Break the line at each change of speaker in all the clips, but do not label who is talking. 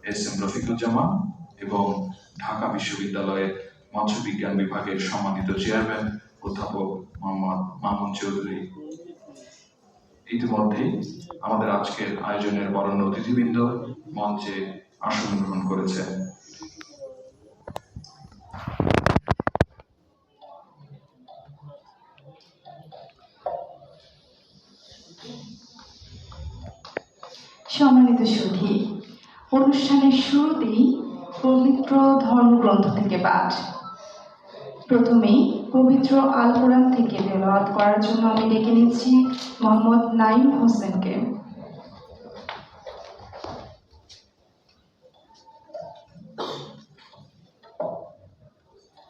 SM. Rafiquzzaman এবং ঢাকা বিশ্ববিদ্যালয়ের মৎস্য বিজ্ঞান বিভাগের সম্মানিত চেয়ারম্যান অধ্যাপক মোহাম্মদ মামুন চৌধুরী। ইতিমধ্যেই আমাদের আজকের আয়োজনের বরেণ্য অতিথিবৃন্দ মঞ্চে আসন গ্রহণ করেছেন।
সম্মানিত সুধী, অনুষ্ঠানের শুরুতেই পবিত্র ধর্মগ্রন্থ থেকে পাঠ। প্রথমেই পবিত্র আল কোরআন থেকে তেলাওয়াত করার জন্য আমি ডেকে নিচ্ছি মোহাম্মদ নাঈম হোসেনকে।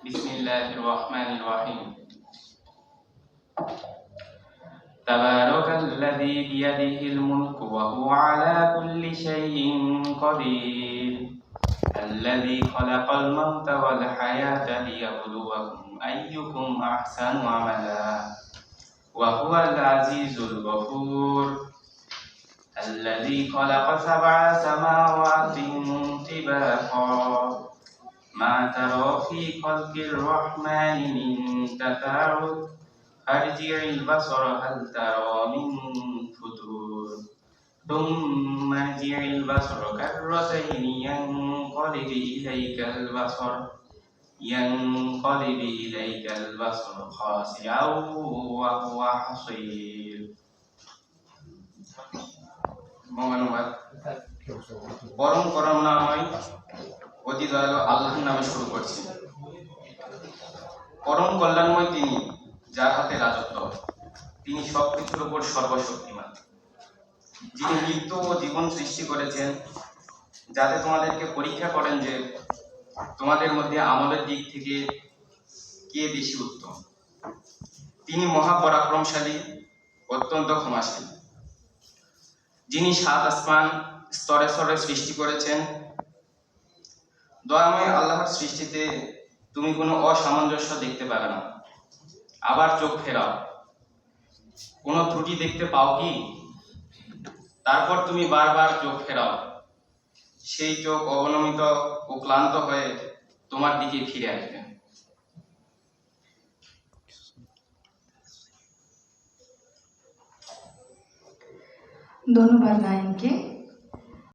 বিসমিল্লাহির রহমানির রহিম। তাবারাকাল্লাযী বিয়াদিহিল মুলকু ওয়া হুয়া আলা কুল্লি শাইইন কাদির। আল্লাযী খালাকাল মাউতা ওয়াল হায়াতা লিয়াবলুয়াকুম আইয়ুকুম আহসানু আমালা ওয়া হুয়াল আজিজুল গফুর। আল্লাযী খালাকা সাবআ সামাওয়াতিন তিবাকা মা তারা ফি খালকির রহমানি মিন তাফাউত ফারজি'il বাসরা হাল তারা মিন ফুতুর থুম্মা আরজি'il বাসরা কাররাতাইনি ইয়ানকালিবু ইলাইকাল বাসরু খাসিআন ওয়া হুয়া হাসীর। মহানুভাব পরম করুণাময় অতি দয়ালু আল্লাহর নামে শুরু করছি। পরম কল্যাণময় তিনি, যার হাতে রাজত্ব, তিনি সবকিছুর উপর সর্বশক্তিমান, যিনি মৃত্যু ও জীবন সৃষ্টি করেছেন যাতে তোমাদেরকে পরীক্ষা করেন যে তোমাদের মধ্যে আমলের দিক থেকে কে বেশি উত্তম। তিনি মহাপরাক্রমশালী, অত্যন্ত ক্ষমাশীল, যিনি 7 আসমান স্তরে স্তরে সৃষ্টি করেছেন। দয়াময় আল্লাহর সৃষ্টিতে তুমি কোনো অসামঞ্জস্য দেখতে পাবে না। আবার চোখ ফেরাও, কোনো ত্রুটি দেখতে পাও কি? তারপর তুমি বারবার চোখ ফেরাও, সেই চোখ অবনমিত ও ক্লান্ত হয়ে তোমার দিকে ফিরে আসবে।
ধন্যবাদ নাঈমকে।